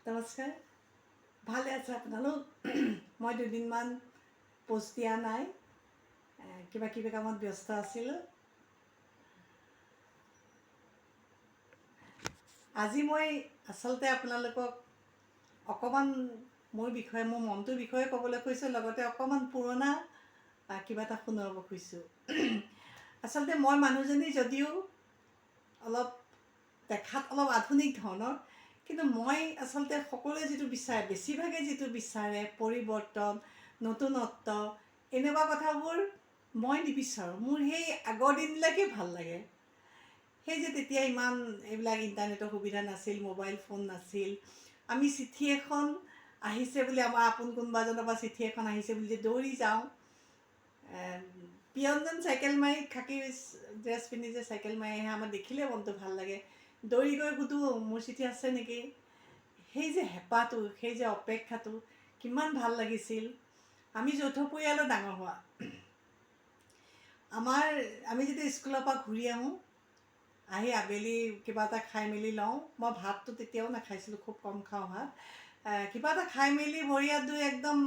নমস্কাৰ, ভালে আছে আপোনালোক? মই দুদিনমান পোষ্ট দিয়া নাই, কিবা কিবি কামত ব্যস্ত আছিলোঁ। আজি মই আচলতে আপোনালোকক অকণমান মোৰ মনটোৰ বিষয়ে ক'বলৈ খুজিছোঁ, লগতে অকণমান পুৰণা কিবা এটা শুনাব খুজিছোঁ। আচলতে মই মানুহজনী যদিও অলপ দেখাত অলপ আধুনিক ধৰণৰ, কিন্তু মই আচলতে সকলোৱে যিটো বিচাৰে, বেছিভাগে যিটো বিচাৰে পৰিৱৰ্তন, নতুনত্ব, এনেকুৱা কথাবোৰ মই নিবিচাৰোঁ। মোৰ সেই আগৰ দিনবিলাকেই ভাল লাগে। সেই যে তেতিয়া ইমান এইবিলাক ইণ্টাৰনেটৰ সুবিধা নাছিল, মোবাইল ফোন নাছিল। আমি চিঠি এখন আহিছে বুলি, আমাৰ আপোন কোনোবা এজনৰ পৰা চিঠি এখন আহিছে বুলি যে দৌৰি যাওঁ। পিয়নজন চাইকেল মাৰি খাকী ড্ৰেছ পিন্ধি যে চাইকেল মাৰি আহে, আমাৰ দেখিলে মনটো ভাল লাগে। দৌৰি গৈ সুধোঁ মোৰ চিঠি আছে নেকি। সেই যে হেঁপাহটো, সেই যে অপেক্ষাটো কিমান ভাল লাগিছিল। আমি যৌথ পৰিয়ালত ডাঙৰ হোৱা। আমি যেতিয়া স্কুলৰ পৰা ঘূৰি আহোঁ, আহি আবেলি কিবা এটা খাই মেলি লওঁ। মই ভাতটো তেতিয়াও নাখাইছিলোঁ, খুব কম খাওঁ ভাত। কিবা এটা খাই মেলি ভৰি হাত ধুই একদম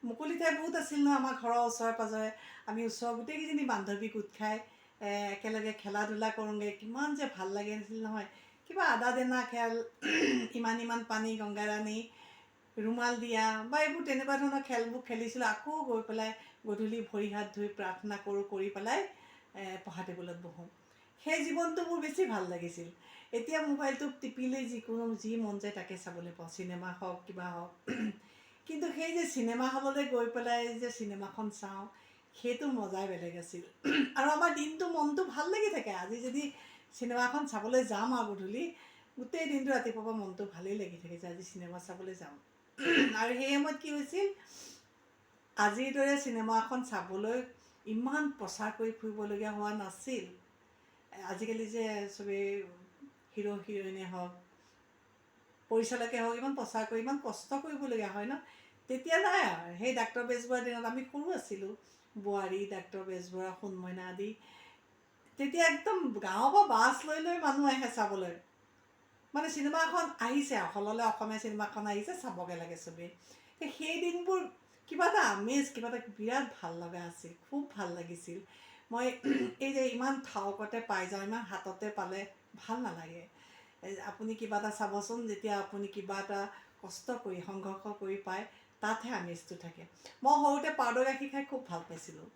মুকলি ঠাই বহুত আছিল নহয় আমাৰ ঘৰৰ ওচৰে পাঁজৰে। আমি ওচৰৰ গোটেইকেইজনী বান্ধৱী গোট খাই একেলগে খেলা ধূলা কৰোঁগৈ। কিমান যে ভাল লাগিছিল নহয়। কিবা আদা দেনা খেল, ইমান পানী গংগাৰাণী, ৰুমাল দিয়া বা এইবোৰ তেনেকুৱা ধৰণৰ খেলবোৰ খেলিছিলোঁ। আকৌ গৈ পেলাই গধূলি ভৰি হাত ধুই প্ৰাৰ্থনা কৰি পেলাই পঢ়া টেবুলত বহোঁ। সেই জীৱনটো মোৰ বেছি ভাল লাগিছিল। এতিয়া মোবাইলটো টিপিলেই যি মন যায় তাকে চাবলৈ পাওঁ, চিনেমা হওক কিবা হওক। কিন্তু সেই যে চিনেমা হললৈ গৈ পেলাই যে চিনেমাখন চাওঁ, সেইটো মজাই বেলেগ আছিল। আৰু আমাৰ দিনটো মনটো ভাল লাগি থাকে। আজি যদি চিনেমাখন চাবলৈ যাম আৰু গধূলি, গোটেই দিনটো ৰাতিপুৱাৰ পৰা মনটো ভালেই লাগি থাকে যে আজি চিনেমা চাবলৈ যাম। আৰু সেই সময়ত কি হৈছিল, আজিৰ দৰে চিনেমা এখন চাবলৈ ইমান প্ৰচাৰ কৰি ফুৰিবলগীয়া হোৱা নাছিল। আজিকালি যে চবেই হিৰো হিৰইনে হওক, পৰিচালকে হওক, ইমান প্ৰচাৰ কৰি ইমান কষ্ট কৰিবলগীয়া হয় ন। তেতিয়া নাই আৰু। সেই ডাক্তৰ বেজবৰুৱাৰ দিনত আমি সৰু আছিলোঁ, বোৱাৰী, ডাক্তৰ বেজবৰুৱা, সোণমইনা আদি। তেতিয়া একদম গাঁৱৰ পৰা বাছ লৈ মানুহ আহে চাবলৈ। মানে চিনেমা এখন আহিছে, হললৈ অসমীয়া চিনেমা এখন আহিছে, চাবগৈ লাগে চবেই। সেই দিনবোৰ কিবা এটা আমেজ, কিবা এটা বিৰাট ভাল লগা আছিল, খুব ভাল লাগিছিল। মই এই যে ইমান ঠাউকতে পাই যাওঁ, ইমান হাততে পালে ভাল নালাগে। আপুনি কিবা এটা চাবচোন, যেতিয়া আপুনি কিবা এটা কষ্ট কৰি সংঘৰ্ষ কৰি পায়, তাতহে আমেজটো থাকে। মই সৰুতে পাউদাৰ গাখীৰ খাই খুব ভাল পাইছিলোঁ।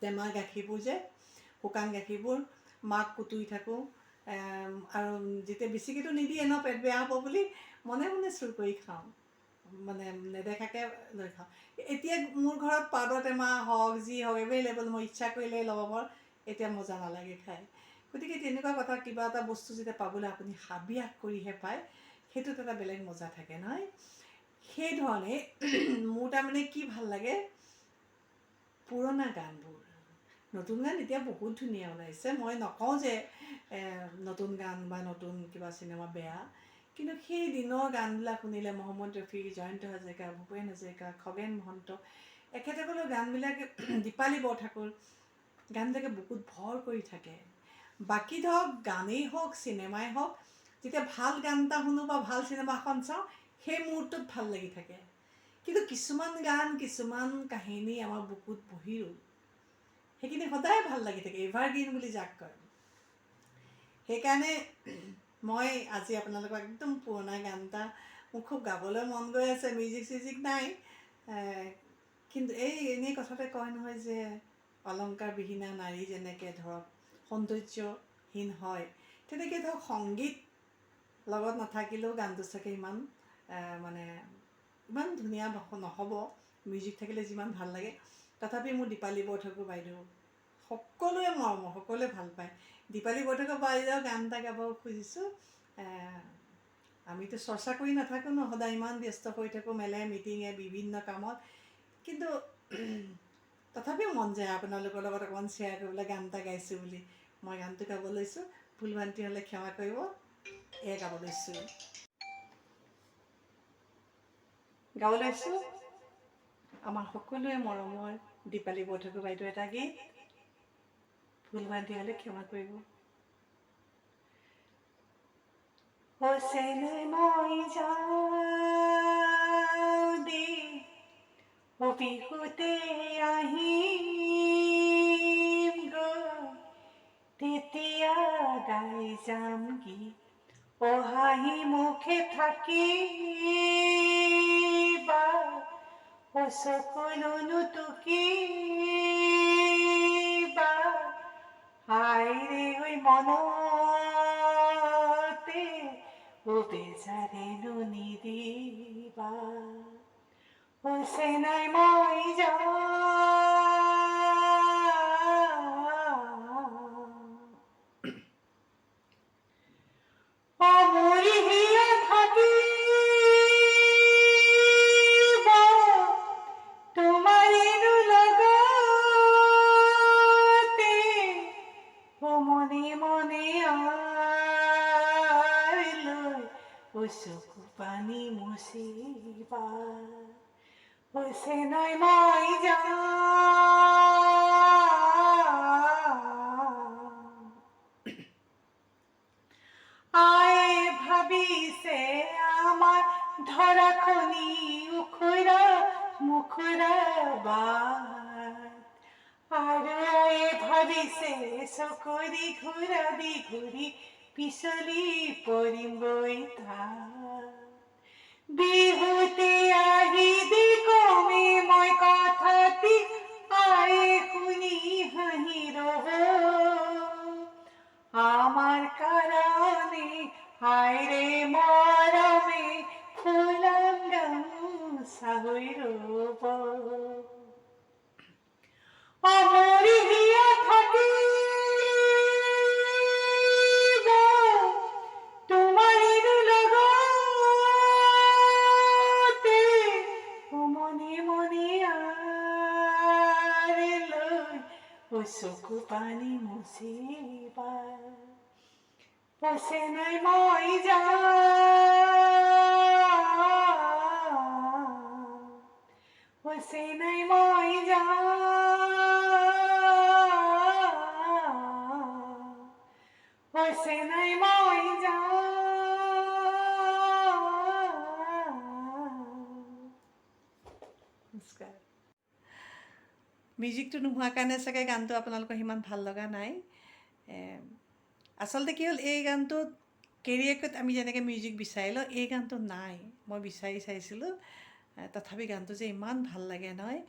টেমা গাখীৰবোৰ যে, শুকান গাখীৰবোৰ মাক কুটুই থাকোঁ। আৰু যেতিয়া বেছিকৈতো নিদিয়ে ন, পেট বেয়া হ'ব বুলি, মনে মনে চুৰ কৰি খাওঁ, মানে নেদেখাকৈ লৈ খাওঁ। এতিয়া মোৰ ঘৰত পাউদাৰ টেমা হওক যি হওক এভেইলেবল, মই ইচ্ছা কৰিলেই ল'ব পাৰোঁ। এতিয়া মজা নালাগে খাই। গতিকে তেনেকুৱা কথা, কিবা এটা বস্তু যেতিয়া পাবলৈ আপুনি হাবিয়াস কৰিহে পায়, সেইটোত এটা বেলেগ মজা থাকে নহয়। সেইধৰণে মোৰ তাৰমানে কি ভাল লাগে, পুৰণা গানবোৰ। নতুন গান এতিয়া বহুত ধুনীয়া ওলাইছে, মই নকওঁ যে নতুন গান বা নতুন কিবা চিনেমা বেয়া। কিন্তু সেই দিনৰ গানবিলাক শুনিলে, মহম্মদ ৰফি, জয়ন্ত হাজৰিকা, ভূপেন হাজৰিকা, খগেন মহন্ত, এখেতসকলৰ গানবিলাকে, দীপালী বৰঠাকুৰ, গানবিলাকে বুকুত ভৰ কৰি থাকে। বাকী ধৰক গানেই হওক, চিনেমাই হওক, যেতিয়া ভাল গান এটা শুনো বা ভাল চিনেমা এখন চাওঁ, সেই মুহূৰ্তত ভাল লাগি থাকে। কিন্তু কিছুমান গান, কিছুমান কাহিনী আমাৰ বুকুত বহি ৰ'ল, সেইখিনি সদায় ভাল লাগি থাকে, এভাৰগ্ৰীণ বুলি যাক কয়। সেইকাৰণে মই আজি আপোনালোকক একদম পুৰণা গান এটা, মোৰ খুব গাবলৈ মন গৈ আছে। মিউজিক চিউজিক নাই, কিন্তু এনেই কথাতে কয় নহয় যে অলংকাৰবিহীনা নাৰী যেনেকৈ ধৰক সৌন্দৰ্যহীন হয়, তেনেকৈ ধৰক সংগীত লগত নাথাকিলেও গানটো চাগে ইমান ধুনীয়া নহ'ব। মিউজিক থাকিলে যিমান ভাল লাগে। তথাপি মোৰ দীপালী বৰঠাকুৰ বাইদেউ সকলোৱে মৰমৰ, সকলোৱে ভাল পায়। দীপালী বৰঠাকুৰ বাইদেউৰ গান এটা গাব খুজিছোঁ। আমিতো চৰ্চা কৰি নাথাকোঁ ন, সদায় ইমান ব্যস্ত হৈ থাকোঁ, মেলে মিটিঙে বিভিন্ন কামত। কিন্তু তথাপিও মন যায় আপোনালোকৰ লগত অকণমান শ্বেয়াৰ কৰিবলৈ, গান এটা গাইছোঁ বুলি। মই গানটো গাব লৈছোঁ, ভুল ভ্ৰান্তি হ'লে ক্ষমা কৰিব। গাব লৈছোঁ আমাৰ সকলোৱে মৰমৰ দীপালী বৰঠাকুৰ বাইদেউ এটা গীত, ভুল ভ্ৰান্তি হ'লে ক্ষমা কৰিব। চেনাই মই যাওঁ দে অবিহুতে আহিম গৈ তেতিয়া গাই যাম গীত হাঁহি মুখে থাকিবা চকুলো টুকিবা হাইৰে ঐ মনতে বেজাৰেনো নিদিবা চেনাই মই যাওঁ মৰি হিয়া থাকিব তোমাৰেনো লগতে মনে মনে আই লৈ চকু পানী মুচিবা চেনাই মই যাওঁ আয়ে ভাবিছে আমার ধরাখনি উখুরা মুখুরা বাত আর আয়ে ভাবিছে সকরি ঘুরা দি ঘুরি পিছলি পরিম বই বিহুতে আহিদি কমে মই কথাটি আয়ে শুনি হাঁহি রব আমার কারণে হায়রে মরমে ফুলাম গামোচা হৈ ৰব মৰি হিয়া থাকিব তোমাৰেনো লগতে মনে মনে আই লৈ চকু পানী মুচিবা চেনাই মই যাওঁ চেনাই মই যাওঁ চেনাই মই যাওঁ নমস্কাৰ মিউজিকটো নোহোৱাৰ কাৰণে চাগে গানটো আপোনালোকৰ সিমান ভাল লগা নাই আচলতে কি হ'ল এই গানটোত কেৰিয়াকত আমি যেনেকৈ মিউজিক বিচাৰি লওঁ এই গানটো নাই মই বিচাৰি চাইছিলোঁ তথাপি গানটো যে ইমান ভাল লাগে নহয়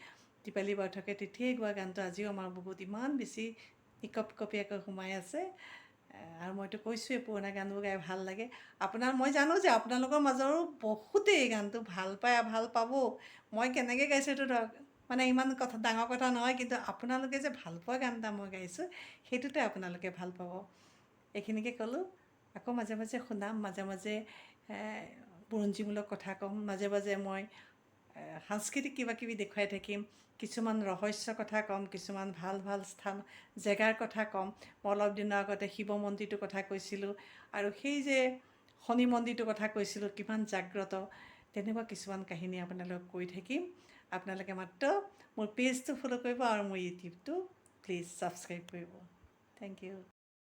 দীপালী বৰঠাকুৰে তেতিয়াই গোৱা গানটো আজিও আমাৰ বহুত ইমান বেছি নিকপকপীয়াকৈ সোমাই আছে আৰু মইতো কৈছোঁৱেই পুৰণা গানবোৰ গাই ভাল লাগে মই জানো যে আপোনালোকৰ মাজৰো বহুতেই এই গানটো ভাল পায় ভাল পাব মই কেনেকৈ গাইছোঁ এইটো ধৰক মানে ইমান কথা ডাঙৰ কথা নহয় কিন্তু আপোনালোকে যে ভাল পোৱা গান এটা মই গাইছোঁ সেইটোতে আপোনালোকে ভাল পাব এইখিনিকে ক'লোঁ আকৌ মাজে মাজে শুনাম মাজে মাজে বুৰঞ্জীমূলক কথা ক'ম মাজে মাজে মই সাংস্কৃতিক কিবা কিবি দেখুৱাই থাকিম কিছুমান ৰহস্যৰ কথা ক'ম কিছুমান ভাল ভাল স্থান জেগাৰ কথা ক'ম মই অলপ দিনৰ আগতে শিৱ মন্দিৰটোৰ কথা কৈছিলোঁ আৰু সেই যে শনি মন্দিৰটোৰ কথা কৈছিলোঁ কিমান জাগ্ৰত তেনেকুৱা কিছুমান কাহিনী আপোনালোকক কৈ থাকিম আপোনালোকে মাত্ৰ মোৰ পেজটো ফ'ল' কৰিব আৰু মোৰ ইউটিউবটো প্লিজ ছাবস্ক্ৰাইব কৰিব থেংক ইউ